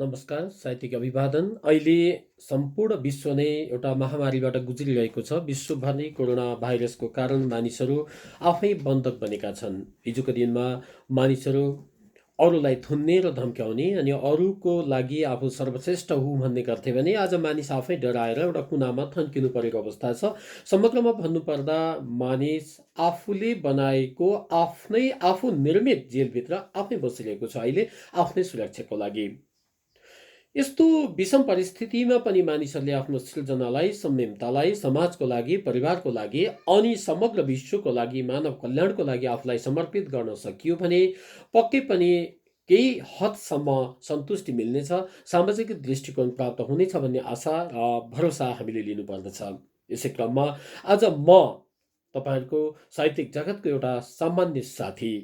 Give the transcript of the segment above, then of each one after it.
नमस्कार, साहित्यिक अभिवादन। अहिले सम्पूर्ण विश्व नै एउटा महामारीबाट गुज्रिरहेको छ। विश्वभर नै कोरोना भाइरसको कारण मानिसहरू आफै बन्धक बनेका छन्। हिजोको दिनमा मानिसहरू अरूलाई थुन्ने र धम्क्याउने अनि अरूको लागि आफू सर्वश्रेष्ठ हुँ भन्ने गर्थे भने आज मानिस आफै डराएर एउटा कुनामा थन्किनु परेको अवस्था छ। समग्रमा भन्नुपर्दा मानिस आफूले बनाएको आफ्नै आफू निर्मित जेलभित्र आफै बसिरहेको छ अहिले आफ्नै सुरक्षाको लागि। यस्तो विषम परिस्थितिमा पनि मानिसहरूले आफ्नो सृजनालाई, संयमतालाई समाजको लागि, परिवारको लागि अनि समग्र विश्वको लागि, मानव कल्याणको लागि आफूलाई समर्पित गर्न सकियो भने पक्कै पनि केही हदसम्म सन्तुष्टि मिल्नेछ, सामाजिक दृष्टिकोण प्राप्त हुनेछ भन्ने आशा र भरोसा हामीले लिनुपर्दछ। यसै क्रममा आज म तपाईँहरूको साहित्यिक जगतको एउटा सामान्य साथी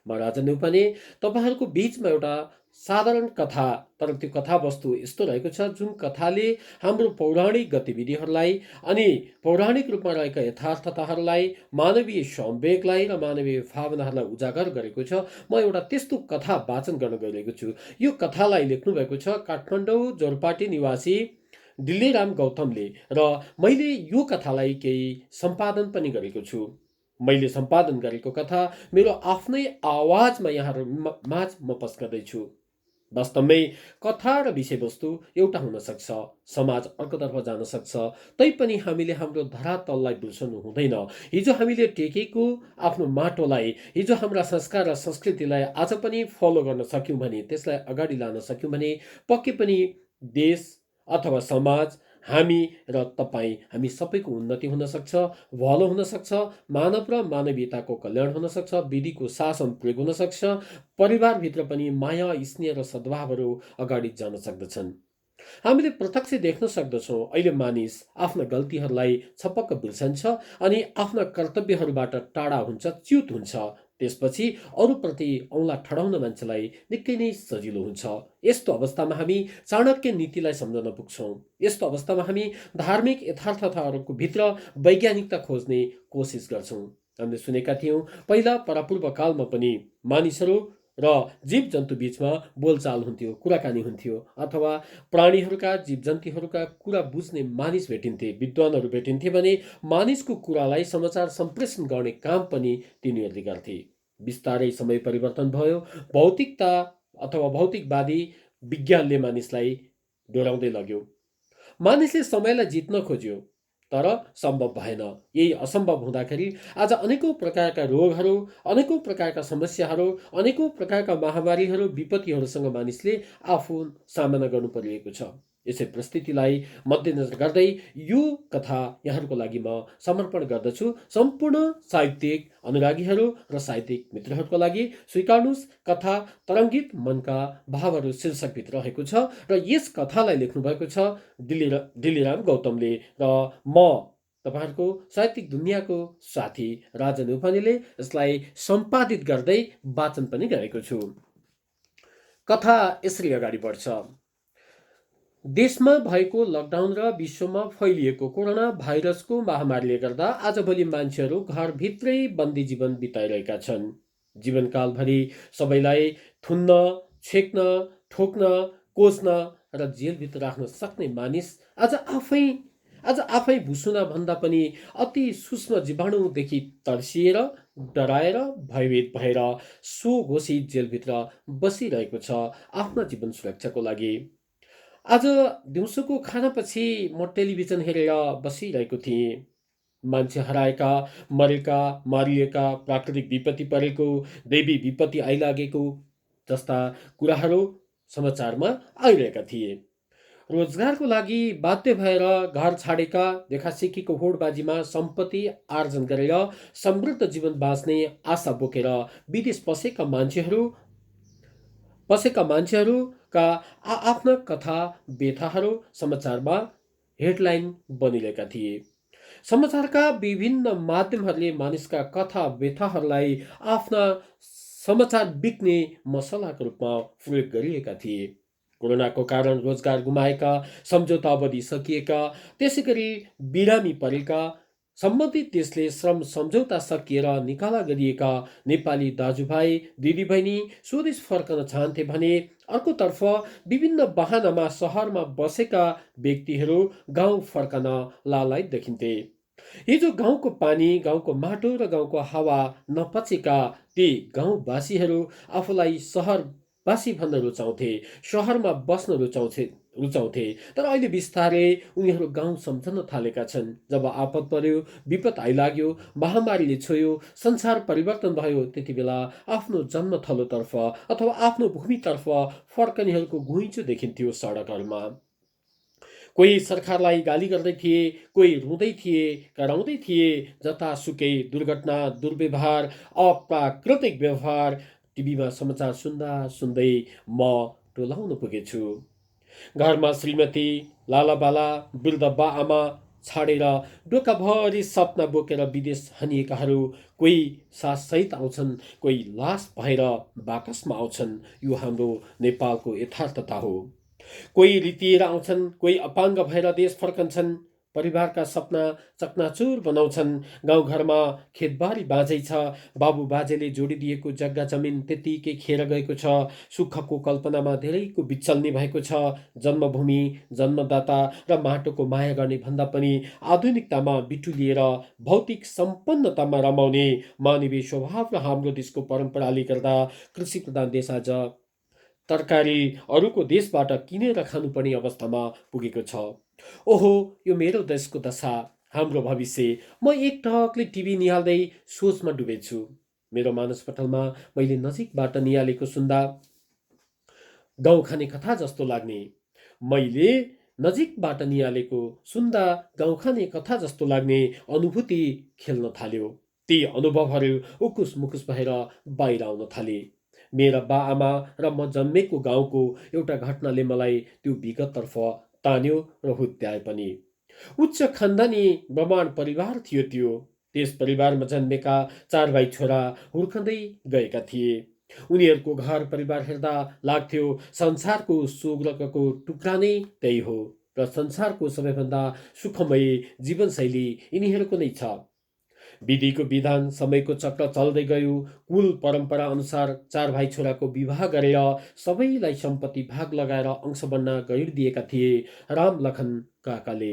म राजन न्यौपाने तपाईँहरूको बिचमा एउटा साधारण कथा, तर त्यो कथावस्तु यस्तो रहेको छ जुन कथाले हाम्रो पौराणिक गतिविधिहरूलाई अनि पौराणिक रूपमा रहेका यथार्थताहरूलाई, मानवीय संवेगलाई र मानवीय भावनाहरूलाई उजागर गरेको छ। म एउटा त्यस्तो कथा वाचन गर्न गइरहेको छु। यो कथालाई लेख्नु भएको छ काठमाडौँ जोरपाटी निवासी दिल्लीराम गौतमले र मैले यो कथालाई केही सम्पादन पनि गरेको छु। मैले सम्पादन गरेको कथा मेरो आफ्नै आवाजमा यहाँहरू माझ म पेश गर्दैछु। वास्तवमै कथा र विषयवस्तु एउटा हुन सक्छ, समाज अर्कोतर्फ जान सक्छ, तैपनि हामीले हाम्रो धरातललाई बिर्सनु हुँदैन। हिजो हामीले टेकेको आफ्नो माटोलाई, हिजो हाम्रा संस्कार र संस्कृतिलाई आज पनि फलो गर्न सक्यौँ भने, त्यसलाई अगाडि लान सक्यौँ भने पक्कै पनि देश अथवा समाज, हामी र तपाईँ, हामी सबैको उन्नति हुन सक्छ, भलो हुन सक्छ, मानव र मानवीयताको कल्याण हुन सक्छ, विधिको शासन प्रयोग हुन सक्छ, परिवारभित्र पनि माया, स्नेह र सद्भावहरू अगाडि जान सक्दछन्। हामीले प्रत्यक्ष देख्न सक्दछौँ अहिले मानिस आफ्ना गल्तीहरूलाई छपक्क बिर्सन्छ अनि आफ्ना कर्तव्यहरूबाट टाढा हुन्छ, च्युत हुन्छ। त्यसपछि अरूप्रति औँला ठडाउन मान्छेलाई निकै नै सजिलो हुन्छ। यस्तो अवस्थामा हामी चाणक्य नीतिलाई सम्झन पुग्छौँ। यस्तो अवस्थामा हामी धार्मिक यथार्थताहरूको भित्र वैज्ञानिकता खोज्ने कोसिस गर्छौँ। हामीले सुनेका थियौँ पहिला परापूर्व कालमा पनि मानिसहरू र जीव जन्तु बीचमा बोलचाल हुन्थ्यो, कुराकानी हुन्थ्यो, अथवा प्राणीहरूका, जीव जन्तुहरूका कुरा बुझ्ने मानिस भेटिन्थे, विद्वानहरू भेटिन्थे भने मानिसको कुरालाई समाचार सम्प्रेषण गर्ने काम पनि तिनीहरूले गर्थे। बिस्तारै समय परिवर्तन भयो, भौतिकता अथवा भौतिकवादी विज्ञानले मानिसलाई डोराउँदै लग्यो। मानिसले समयलाई जित्न खोज्यो, तर सम्भव भएन। यही असम्भव हुँदाखेरि आज अनेकौं प्रकारका रोगहरू, अनेकौं प्रकारका समस्याहरू, अनेकौं प्रकारका महामारीहरू, विपत्तिहरूसँग मानिसले आफू सामना गर्नु परिरहेको छ। यसै परिस्थितिलाई मध्यनजर गर्दै यो कथा यहाँहरूको लागि म समर्पण गर्दछु। सम्पूर्ण साहित्यिक अनुरागीहरू र साहित्यिक मित्रहरूको लागि स्वीकार्नुहोस्, कथा तरङ्गित मनका भावहरू शीर्षकभित्र रहेको छ र यस कथालाई लेख्नु भएको छ दिल्लीराम गौतमले र म तपाईँहरूको साहित्यिक दुनियाँको साथी राजन न्यौपानेले यसलाई सम्पादित गर्दै वाचन पनि गरेको छु। कथा यसरी अगाडि बढ्छ। देशमा भएको लकडाउन र विश्वमा फैलिएको कोरोना भाइरसको महामारीले गर्दा आजभोलि मान्छेहरू घरभित्रै बन्दी जीवन बिताइरहेका छन्। जीवनकालभरि सबैलाई थुन्न, छेक्न, ठोक्न, कोच्न र जेलभित्र राख्न सक्ने मानिस आज आफै भुसुना भन्दा पनि अति सूक्ष्म जीवाणुदेखि तर्सिएर, डराएर, भयभीत भएर सो घोषित जेलभित्र बसिरहेको छ आफ्ना जीवन सुरक्षाको लागि। आज दिउँसोको खानापछि म टेलिभिजन हेरेर बसिरहेको थिएँ। मान्छे हराएका, मरेका, मारिएका, प्राकृतिक विपत्ति परेको, दैवी विपत्ति आइलागेको जस्ता कुराहरू समाचारमा आइरहेका थिए। रोजगारको लागि बाध्य भएर घर छाडेका, देखासेखीको होडबाजीमा सम्पत्ति आर्जन गरेर समृद्ध जीवन बाँच्ने आशा बोकेर विदेश पसेका मान्छेहरूका आफ्ना कथा व्यथाहरू समाचारमा हेडलाइन बनिरहेका थिए। समाचारका विभिन्न माध्यमहरूले मानिसका कथा व्यथाहरूलाई आफ्ना समाचार बिक्ने मसलाको रूपमा प्रयोग गरिएका थिए। कोरोनाको कारण रोजगार गुमाएका, सम्झौता अवधि सकिएका, त्यसै गरी बिरामी परेका, सम्बन्धित देशले श्रम सम्झौता सकिएर निकाला गरिएका नेपाली दाजुभाइ दिदीबहिनी स्वदेश फर्कन चाहन्थे भने अर्कोतर्फ विभिन्न बहानामा सहरमा बसेका व्यक्तिहरू गाउँ फर्कन लालायत देखिन्थे। हिजो गाउँको पानी, गाउँको माटो र गाउँको हावा नपचेका ती गाउँवासीहरू आफूलाई सहरवासी भन्न रुचाउँथे, सहरमा बस्न रुचाउँथे। तर अहिले बिस्तारै उनीहरू गाउँ सम्झन थालेका छन्। जब आपद पर्यो, विपद आइलाग्यो, महामारीले छोयो, संसार परिवर्तन भयो, त्यति बेला आफ्नो जन्मथलोतर्फ अथवा आफ्नो भूमितर्फ फर्कनेहरूको घुइँचो देखिन्थ्यो सडकहरूमा। कोही सरकारलाई गाली गर्दै थिए, कोही रुँदै थिए, कराउँदै थिए। जतासुकै दुर्घटना, दुर्व्यवहार, अप्राकृतिक व्यवहार। टिभीमा समाचार सुन्दा सुन्दै म टोलाउन पुगेछु। घरमा श्रीमती, लालाबाला, वृद्ध बा आमा छाडेर डोकाभरि सपना बोकेर विदेश हनिएकाहरू कोही साससहित आउँछन्, कोही लास भएर बाकसमा आउँछन्। यो हाम्रो नेपालको यथार्थता हो। कोही रितिएर आउँछन्, कोही अपाङ्ग भएर देश फर्कन्छन्। परिवारका सपना चकनाचुर बनाउँछन्। गाउँघरमा खेतबारी बाँझै छ, बाबु बाजेले जोडिदिएको जग्गा जमिन त्यत्तिकै खेर गएको छ। सुखको कल्पनामा धेरैको बिचल्नी भएको छ। जन्मभूमि, जन्मदाता र माटोको माया गर्ने भन्दा पनि आधुनिकतामा बिटुलिएर भौतिक सम्पन्नतामा रमाउने मानवीय स्वभाव र हाम्रो देशको परम्पराले गर्दा कृषि प्रधान देश आज तरकारी अरूको देशबाट किनेर खानुपर्ने अवस्थामा पुगेको छ। ओहो, यो मेरो देशको दशा, हाम्रो भविष्य। म एकटकले टिभी निहाल्दै सोचमा डुबेछु। मेरो मानसपटलमा मैले नजिकबाट निहालेको सुन्दा गाउँ खाने कथा जस्तो लाग्ने, मैले नजिकबाट निहालेको सुन्दा गाउँ खाने कथा जस्तो लाग्ने अनुभूति खेल्न थाल्यो। ती अनुभवहरू उकुस मुकुस भएर बाहिर आउन थाले। मेरा बा आमा र म जन्मेको गाउँको एउटा घटनाले मलाई त्यो विगततर्फ तान्यो र हुत्याए पनि। उच्च खानदानी ब्राह्मण परिवार थियो त्यो। त्यस परिवारमा जन्मेका 4 भाइ छोरा हुर्कँदै गएका थिए। उनीहरूको घर परिवार हेर्दा लाग्थ्यो संसारको स्वर्गको टुक्रा नै त्यही हो र संसारको सबैभन्दा सुखमय जीवनशैली यिनीहरूको नै छ। विधिको विधान, समयको चक्र चल्दै गयो। कुल परम्परा अनुसार 4 भाइ छोराको विवाह गरेर सबैलाई सम्पत्ति भाग लगाएर अंश बन्न गरिदिएका थिए राम लखन काकाले।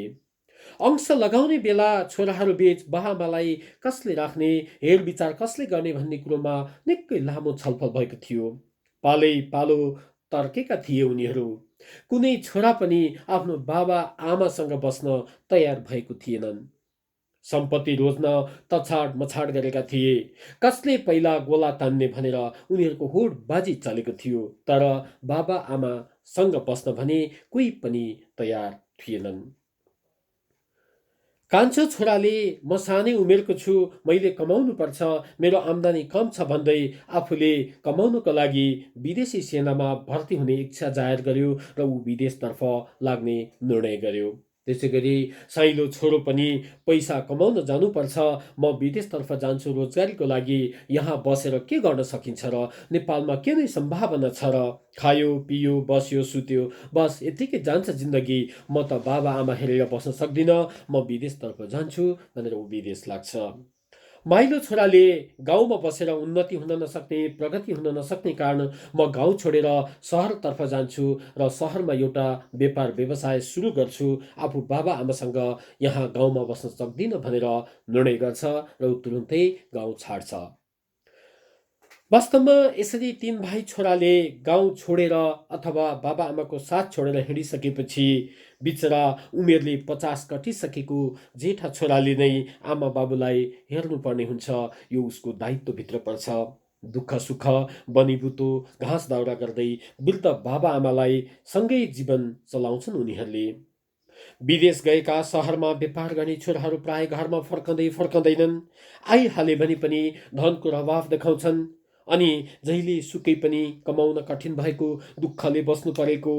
अंश लगाउने बेला छोराहरू बीच बाआमालाई कसले राख्ने, हेरविचार कसले गर्ने भन्ने कुरोमा निकै लामो छलफल भएको थियो। पालै पालो तर्केका थिए उनीहरू। कुनै छोरा पनि आफ्नो बाबा आमासँग बस्न तयार भएको थिएनन्। सम्पत्ति रोज्न तछाड मछाड गरेका थिए। कसले पहिला गोला तान्ने भनेर उनीहरूको होडबाजी चलेको थियो। तर बाबा आमासँग बस्न भने कोही पनि तयार थिएनन्। कान्छो छोराले म सानै उमेरको छु, मैले कमाउनु पर्छ, मेरो आम्दानी कम छ भन्दै आफूले कमाउनुको लागि विदेशी सेनामा भर्ती हुने इच्छा जाहेर गर्यो र ऊ विदेशतर्फ लाग्ने निर्णय गर्यो। त्यसै गरी साइलो छोरो पनि पैसा कमाउन जानुपर्छ, म विदेशतर्फ जान्छु रोजगारीको लागि, यहाँ बसेर के गर्न सकिन्छ र, नेपालमा के नै सम्भावना छ र, खायो पियो बस्यो सुत्यो बस यतिकै जान्छ जिन्दगी, म त बाबा आमा हेरेर बस्न सक्दिनँ, म विदेशतर्फ जान्छु भनेर ऊ विदेश लाग्छ। माइलो छोराले गाउँमा बसेर उन्नति हुन नसक्ने, प्रगति हुन नसक्ने कारण म गाउँ छोडेर सहरतर्फ जान्छु र सहरमा एउटा व्यापार व्यवसाय सुरु गर्छु, आफू बाबा आमासँग यहाँ गाउँमा बस्न सक्दिनँ भनेर निर्णय गर्छ र ऊ तुरुन्तै गाउँ छाड्छ। वास्तवमा यसरी 3 भाइ छोराले गाउँ छोडेर अथवा बाबा आमाको साथ छोडेर हिँडिसकेपछि बिचरा उमेरले 50 कटिसकेको जेठा छोराले नै आमा बाबुलाई हेर्नुपर्ने हुन्छ। यो उसको दायित्वभित्र पर्छ। दुःख सुख बनीबुतो घाँस दाउरा गर्दै वृद्ध बाबा आमालाई सँगै जीवन चलाउँछन् उनीहरूले। विदेश गएका सहरमा व्यापार गर्ने छोराहरू प्राय घरमा फर्कँदैनन्। आइहाले भने पनि धनको अभाव देखाउँछन्। अनि जहिले सुकै पनि कमाउन कठिन भएको, दुःखले बस्नु परेको,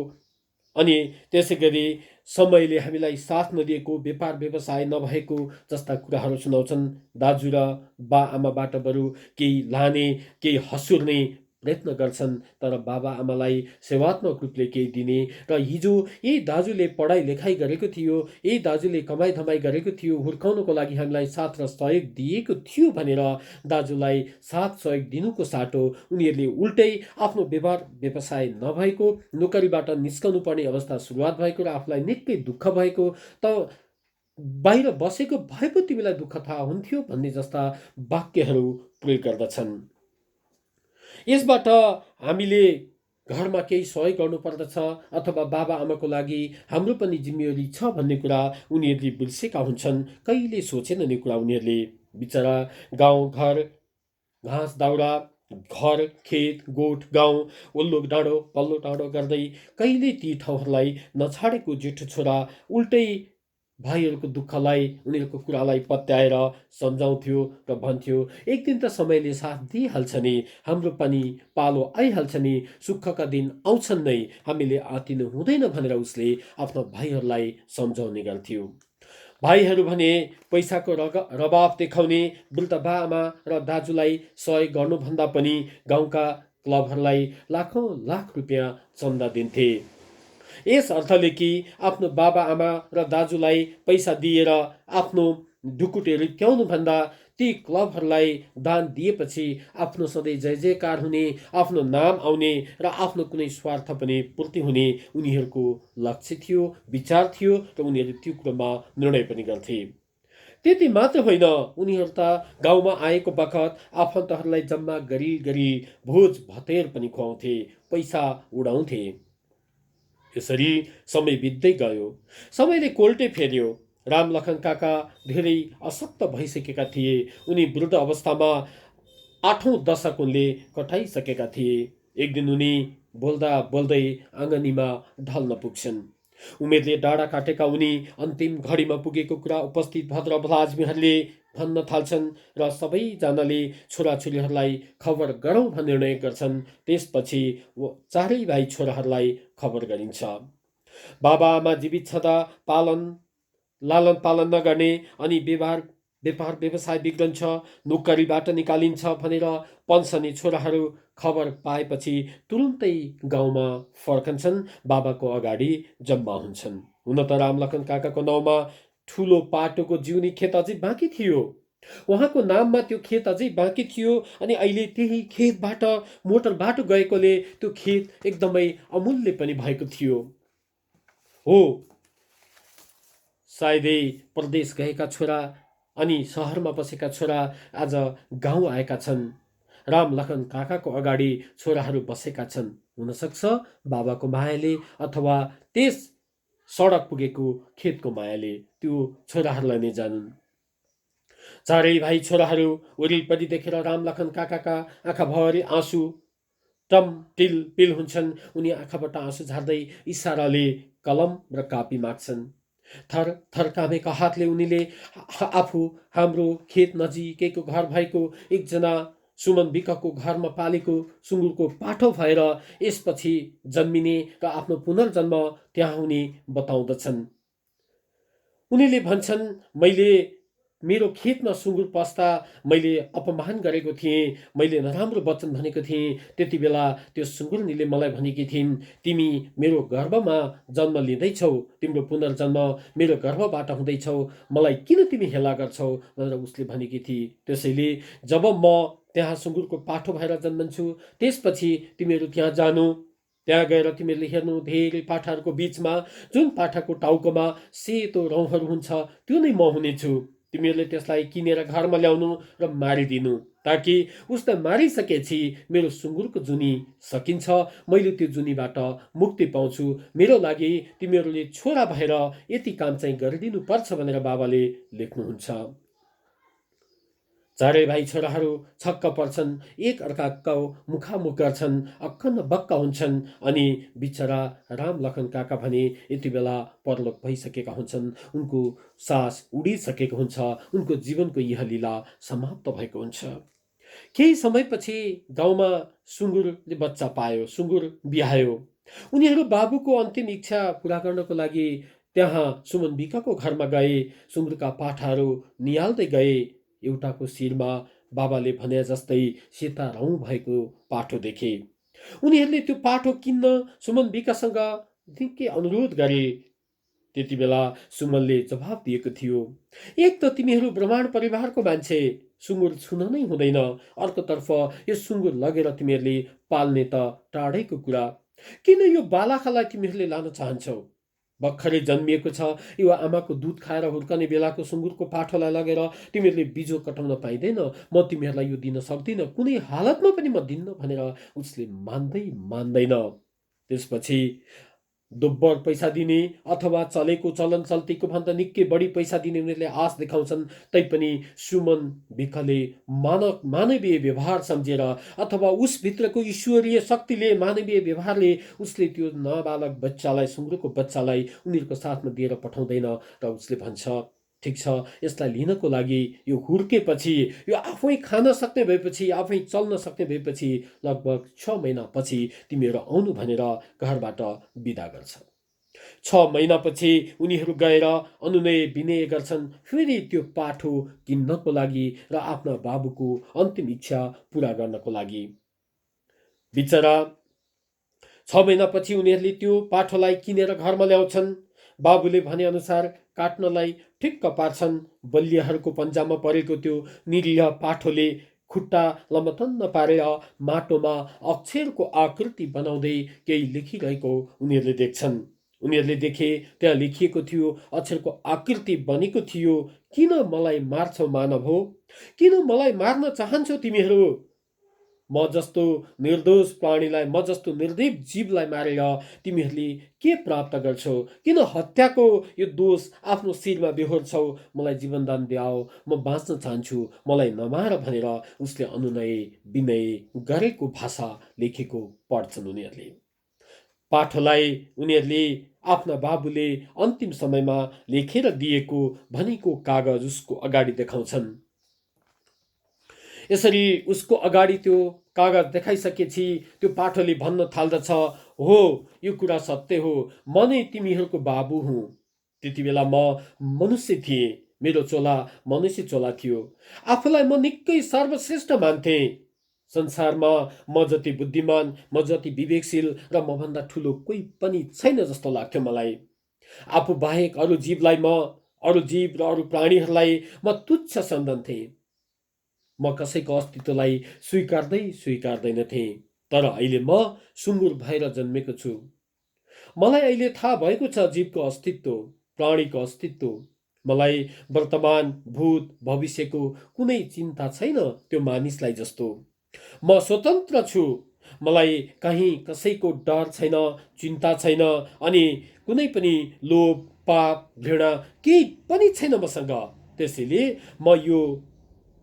अनि त्यसै गरी समयले हामीलाई साथ नदिएको, व्यापार व्यवसाय नभएको जस्ता कुराहरू सुनाउँछन्। दाजु र बा आमाबाट बरु केही लाने, केही हसुर्ने प्रयत्न गर्छन्, तर बाबा आमालाई सेवात्मक रूपले केही दिने र हिजो यही दाजुले पढाइ लेखाइ गरेको थियो, यही दाजुले कमाइ धमाइ गरेको थियो, हुर्काउनको लागि हामीलाई साथ र सहयोग दिएको थियो भनेर दाजुलाई साथ सहयोग दिनुको साटो उनीहरूले उल्टै आफ्नो व्यवहार व्यवसाय नभएको, नोकरीबाट निस्कनु पर्ने अवस्था सुरुवात भएको र आफूलाई निकै दुःख भएको, त बाहिर बसेको भए पो तिमीलाई दुःख थाहा हुन्थ्यो भन्ने जस्ता वाक्यहरू प्रयोग गर्दछन्। यसबाट हामीले घरमा केही सहयोग गर्नुपर्दछ अथवा बाबा आमाको लागि हाम्रो पनि जिम्मेवारी छ भन्ने कुरा उनीहरूले बिर्सेका हुन्छन्। कहिले सोचेनन् यो कुरा उनीहरूले। बिचरा गाउँ घर, घाँस दाउरा, घर खेत गोठ गाउँ, वल्लो डाँडो पल्लो डाँडो गर्दै कहिले ती ठाउँहरूलाई नछाडेको जेठो छोरा उल्टै भाइहरूको दुःखलाई उनीहरूको कुरालाई पत्याएर सम्झाउँथ्यो र भन्थ्यो, एक दिन त समयले साथ दिइहाल्छ नि, हाम्रो पनि पालो आइहाल्छ नि, सुखका दिन आउँछन् नै, हामीले आतिनु हुँदैन भनेर उसले आफ्ना भाइहरूलाई सम्झाउने गर्थ्यो। भाइहरू भने पैसाको रबाब देखाउने वृद्ध बाआमा र दाजुलाई सहयोग गर्नुभन्दा पनि गाउँका क्लबहरूलाई लाखौँ लाख रुपियाँ चन्दा दिन्थे। यस अर्थले कि आफ्नो बाबा आमा र दाजुलाई पैसा दिएर आफ्नो ढुकुटे रित्याउनुभन्दा ती क्लबहरूलाई दान दिएपछि आफ्नो सधैँ जय जयकार हुने, आफ्नो नाम आउने र आफ्नो कुनै स्वार्थ पनि पूर्ति हुने उनीहरूको लक्ष्य थियो, विचार थियो र उनीहरूले त्यो कुरोमा निर्णय पनि गर्थे। त्यति मात्र होइन, उनीहरू त गाउँमा आएको बखत आफन्तहरूलाई जम्मा गरी गरी भोज भतेर पनि खुवाउँथे, पैसा उडाउँथे। यसरी समय बित्दै गयो। समयले कोल्टे फेर्यो। राम लखन काका धेरै अशक्त भइसकेका थिए। उनी वृद्ध अवस्थामा 8औं दशक उनले कटाइसकेका थिए। एक दिन उनी बोल्दा बोल्दै आँगनीमा ढल्न पुग्छन्। उमेरले डाँडा काटेका उनी अन्तिम घडीमा पुगेको कुरा उपस्थित भद्रभला आदमीहरूले भन्न थाल्छन् र सबैजनाले छोराछोरीहरूलाई खबर गरौँ भन्ने निर्णय गर्छन्। त्यसपछि चारै भाइ छोराहरूलाई खबर गरिन्छ। बाबा आमा जीवित छँदा लालन पालन नगर्ने अनि व्यापार व्यवसाय बिग्रन्छ, नोकरीबाट निकालिन्छ भनेर पन्सने छोराहरू खबर पाएपछि तुरुन्तै गाउँमा फर्कन्छन्, बाबाको अगाडि जम्मा हुन्छन्। हुन त रामलखन काकाको नाउँमा ठुलो पाटोको जिउनी खेत अझै बाँकी थियो। उहाँको नाममा त्यो खेत अझै बाँकी थियो अनि अहिले त्यही खेतबाट मोटर बाटो गएकोले त्यो खेत एकदमै अमूल्य पनि भएको थियो। हो, सायदै प्रदेश गएका छोरा अनि सहरमा बसेका छोरा आज गाउँ आएका छन्। राम लखन काकाको अगाडि छोराहरू बसेका छन्। हुनसक्छ बाबाको मायाले अथवा त्यस सडक पुगेको खेतको मायाले त्यो छोराहरूलाई नै जानुन्। चारै भाइ छोराहरू वरिपरि देखेर राम लखन काकाका आँखाभरि आँसु टम टिल पिल हुन्छन्। उनी आँखाबाट आँसु झार्दै इसाराले कलम र कापी माग्छन्। थर थर कामेका हातले उनीले आफू हाम्रो खेत नजिकैको घर भएको एकजना सुमन विकको घरमा पालेको सुँगुरको पाठो भएर यसपछि जन्मिने र आफ्नो पुनर्जन्म त्यहाँ हुने बताउँदछन्। उनीले भन्छन्, मैले मेरो खेतमा सुँगुर पस्दा मैले अपमान गरेको थिएँ, मैले नराम्रो वचन भनेको थिएँ। त्यति बेला त्यो सुँगुरनीले मलाई भनेकी थिइन्, तिमी मेरो गर्भमा जन्म लिँदैछौ, तिम्रो पुनर्जन्म मेरो गर्भबाट हुँदैछौ, मलाई किन तिमी हेला गर्छौ भनेर उसले भनेकी थिए। त्यसैले जब म त्यहाँ सुँगुरको पाठो भएर जन्मन्छु, त्यसपछि तिमीहरू त्यहाँ जानु, त्यहाँ गएर तिमीहरूले हेर्नु धेरै पाठाहरूको बिचमा जुन पाठाको टाउकोमा सेतो रौँहरू हुन्छ त्यो नै म हुनेछु। तिमीहरूले त्यसलाई किनेर घरमा ल्याउनु र मारिदिनु, ताकि उसलाई मारिसकेपछि मेरो सुँगुरको जुनी सकिन्छ, मैले त्यो जुनीबाट मुक्ति पाउँछु। मेरो लागि तिमीहरूले छोरा भएर यति काम चाहिँ गरिदिनु पर्छ भनेर बाबाले लेख्नुहुन्छ। चारै भाइ छोराहरू छक्क पर्छन्, एक अर्काको मुखामुख गर्छन्, अक्खन्न बक्क हुन्छन्। अनि बिचरा राम लखन काका भने यति बेला परलोक भइसकेका हुन्छन्, उनको सास उडिसकेको हुन्छ, उनको जीवनको यह लीला समाप्त भएको हुन्छ। केही समयपछि गाउँमा सुँगुरले बच्चा पायो, सुँगुर बिहायो। उनीहरू बाबुको अन्तिम इच्छा पुरा गर्नको लागि त्यहाँ सुमन विकाको घरमा गए, सुँगुरका पाठाहरू निहाल्दै गए। एउटाको शिरमा बाबाले भने जस्तै सेता रौँ भएको पाठो देखे। उनीहरूले त्यो पाठो किन्न सुमन बिकासँग निकै अनुरोध गरे। त्यति बेला सुमनले जवाफ दिएको थियो, एक त तिमीहरू ब्रह्माण्ड परिवारको मान्छे, सुँगुर छुन नै हुँदैन। अर्कोतर्फ यो सुँगुर लगेर तिमीहरूले पाल्ने त टाढैको कुरा। किन यो बालकलाई तिमीहरूले लान चाहन्छौ? भर्खरै जन्मिएको छ, यो आमाको दुध खाएर हुर्कने बेलाको सुँगुरको पाठोलाई लगेर तिमीहरूले बिजो कटाउन पाइँदैन। म तिमीहरूलाई यो दिन सक्दिनँ, कुनै हालतमा पनि म दिन्न भनेर उसले मान्दैन। त्यसपछि दोब्बर पैसा दिने अथवा चलेको चलन चल्तीको भन्दा निकै बढी पैसा दिने उनीहरूले आश देखाउँछन्। तैपनि सुमन विकले मानवीय व्यवहार सम्झेर अथवा उसभित्रको ईश्वरीय शक्तिले मानवीय व्यवहारले उसले त्यो नाबालक बच्चालाई, सुँगुरको बच्चालाई उनीहरूको साथमा दिएर पठाउँदैन र उसले भन्छ, ठिक छ, यसलाई लिनको लागि यो हुर्केपछि, यो आफै खान सक्ने भएपछि, आफै चल्न सक्ने भएपछि लगभग 6 महिनापछि तिमीहरू आउनु भनेर घरबाट बिदा गर्छ। 6 महिनापछि उनीहरू गएर अनुनय विनय गर्छन् फेरि त्यो पाठो किन्नको लागि र आफ्ना बाबुको अन्तिम इच्छा पूरा गर्नको लागि। बिचरा 6 महिनापछि उनीहरूले त्यो पाठोलाई किनेर घरमा ल्याउँछन्। बाबुले भने अनुसार काट्नलाई ठिक्क पार्छन्। बलियाहरूको पन्जामा परेको त्यो निरीह पाठोले खुट्टा लमतन्न पारेर माटोमा अक्षरको आकृति बनाउँदै केही लेखिरहेको उनीहरूले देख्छन्। उनीहरूले देखे त्यहाँ लेखिएको थियो, अक्षरको आकृति बनेको थियो, किन मलाई मार्छौ मानव हो? किन मलाई मार्न चाहन्छौ तिमीहरू? म जस्तो निर्दोष प्राणीलाई, म जस्तो निर्दीप जीवलाई मारेर तिमीहरूले के प्राप्त गर्छौ? किन हत्याको यो दोष आफ्नो शिरमा बेहोर्छौ? मलाई जीवनदान दियाओ, म बाँच्न चाहन्छु, मलाई नमार भनेर उसले अनुनय विनय गरेको भाषा लेखेको पढ्छन् उनीहरूले। पाठोलाई उनीहरूले आफ्ना बाबुले अन्तिम समयमा लेखेर दिएको भनेको कागज उसको अगाडि देखाउँछन्। यसरी उसको अगाडि त्यो कागज देखाइसकेपछि त्यो पाठोले भन्न थाल्दछ, हो, यो कुरा सत्य हो, म नै तिमीहरूको बाबु हुँ। त्यति बेला म मनुष्य थिएँ, मेरो चोला मनुष्य चोला थियो। आफूलाई म निकै सर्वश्रेष्ठ मान्थे। संसारमा म जति बुद्धिमान, म जति विवेकशील र मभन्दा ठुलो कोही पनि छैन जस्तो लाग्थ्यो मलाई। आफू बाहेक अरू जीव र अरू प्राणीहरूलाई म तुच्छ सम्झन्थे। म कसैको अस्तित्वलाई स्वीकार्दैनथे। तर अहिले म सुँगुर भएर जन्मेको छु। मलाई अहिले थाहा भएको छ जीवको अस्तित्व, प्राणीको अस्तित्व। मलाई वर्तमान, भूत, भविष्यको कुनै चिन्ता छैन त्यो मानिसलाई जस्तो। म स्वतन्त्र छु। मलाई कहीँ कसैको डर छैन, चिन्ता छैन, अनि कुनै पनि लोभ, पाप, घृणा केही पनि छैन मसँग। त्यसैले म यो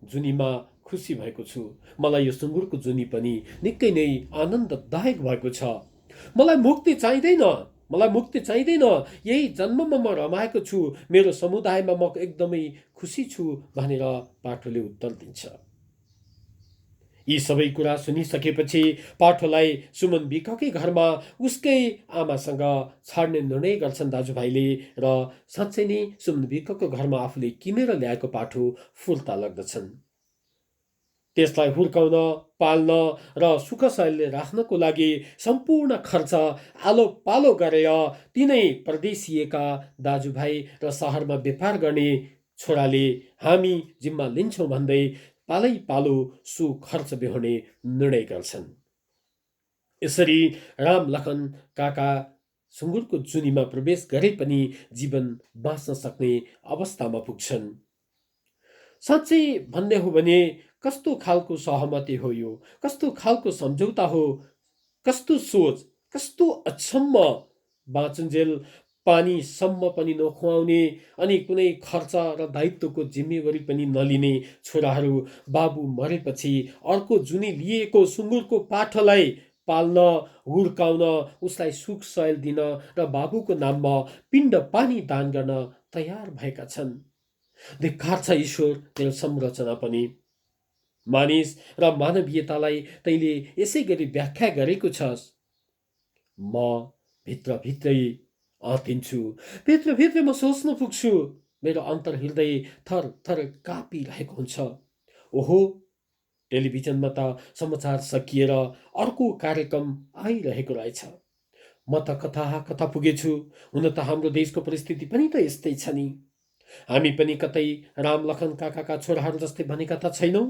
जुनीमा खुसी भएको छु। मलाई यो सुँगुरको जुनी पनि निकै नै आनन्ददायक भएको छ। मलाई मुक्ति चाहिँदैन। यही जन्ममा म रमाएको छु। मेरो समुदायमा म एकदमै खुसी छु भनेर पाठोले उत्तर दिन्छ। यी सबै कुरा सुनिसकेपछि पाठोलाई सुमन बिककै घरमा उसकै आमासँग छाड्ने निर्णय गर्छन् दाजुभाइले, र साँच्चै नै सुमन बिकको घरमा आफूले किनेर ल्याएको पाठो फुर्ता लाग्दछन्। त्यसलाई हुर्काउन, पाल्न र सुखशैलले राख्नको लागि सम्पूर्ण खर्च आलो पालो गरेर तिनै परदेशिएका दाजुभाइ र सहरमा व्यापार गर्ने छोराले हामी जिम्मा लिन्छौँ भन्दै पालै पालो सो खर्च बेहोर्ने निर्णय गर्छन्। यसरी राम लखन काका सुँगुरको जुनीमा प्रवेश गरे पनि जीवन बाँच्न सक्ने अवस्थामा पुग्छन्। साँच्चै भन्ने हो भने कस्तो खालको सहमति हो यो? कस्तो खालको सम्झौता हो? कस्तो सोच, कस्तो अचम्म! बाँचुन्जेल पानीसम्म पनि नखुवाउने अनि कुनै खर्च र दायित्वको जिम्मेवारी पनि नलिने छोराहरू बाबु मरेपछि अर्को जुनी लिएको सुँगुरको पाठोलाई पाल्न, हुर्काउन, उसलाई सुख सयल दिन र बाबुको नाममा पिण्ड पानी दान गर्न तयार भएका छन्। धिक्कार छ ईश्वर, तेरो संरचना पनि। मानिस र मानवीयतालाई तैले यसै गरी व्याख्या गरेको छस्। म भित्रभित्रै आँतिन्छु, भित्रभित्रै म सोच्न पुग्छु। मेरो अन्तर हृदय थर थर कापिरहेको हुन्छ। ओहो, टेलिभिजनमा त समाचार सकिएर अर्को कार्यक्रम आइरहेको रहेछ। म त कता कता पुगेछु। हुन त हाम्रो देशको परिस्थिति पनि त यस्तै छ नि। हामी पनि कतै राम लखन काकाका छोराहरू जस्तै भनेका त छैनौँ।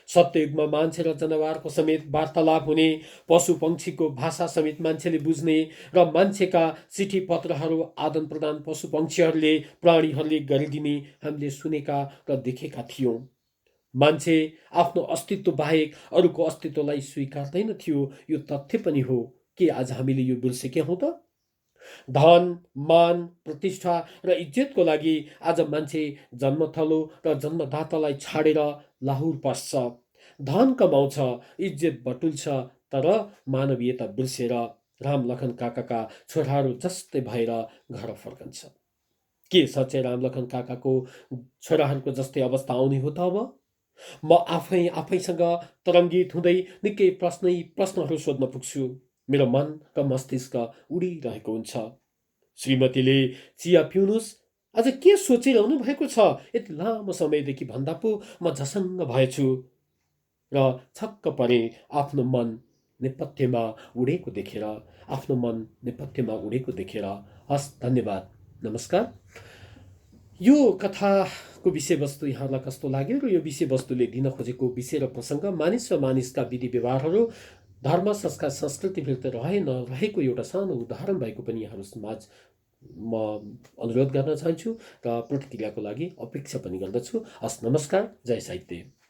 सत्ययुगमा मान्छे र जनावरको समेत वार्तालाप हुने, पशु पक्षीको भाषा समेत मान्छेले बुझ्ने र मान्छेका चिठी पत्रहरू आदान प्रदान पशु पक्षीहरूले प्राणीहरूले गरिदिने हामीले सुनेका र देखेका थियौँ। मान्छे आफ्नो अस्तित्व बाहेक अरूको अस्तित्वलाई स्वीकार्दैन थियो। यो तथ्य पनि हो। के आज हामीले यो बिर्सेका हौँ त? धन, मान, प्रतिष्ठा र इज्जतको लागि आज मान्छे जन्मथलो र जन्मदातालाई छाडेर लाहुर पस्छ। धन कमाउँछ, इज्जत बटुल्छ, तर मानवीयता बिर्सेर राम लखन काकाका छोराहरू जस्तै भएर घर फर्कन्छ। के साँच्चै राम लखन काकाको छोराहरूको जस्तै अवस्था आउने हो त अब? म आफैसँग तरङ्गित हुँदै निकै प्रश्नहरू सोध्न पुग्छु। मेरो मन र मस्तिष्क उडिरहेको हुन्छ। श्रीमतीले चिया पिउनुस्, अझ के सोचिरहनु भएको छ? यति लामो समयदेखि भन्दा पो म झसङ्ग भएछु र छक्क परे आफ्नो मन नेपथ्यमा उडेको देखेर। हस्, धन्यवाद, नमस्कार। यो कथाको विषयवस्तु यहाँलाई कस्तो लाग्यो र यो विषयवस्तुले दिन खोजेको विषय र प्रसङ्ग मानिस र मानिसका विधि व्यवहारहरू, धर्म, संस्कार, संस्कृतिभित्र रहे नरहेको एउटा सानो उदाहरण भएको पनि यहाँहरू समाज म अनुरोध गर्न चाहन्छु र प्रतिक्रियाको लागि अपेक्षा पनि गर्दछु। हस्, नमस्कार, जय साहित्य।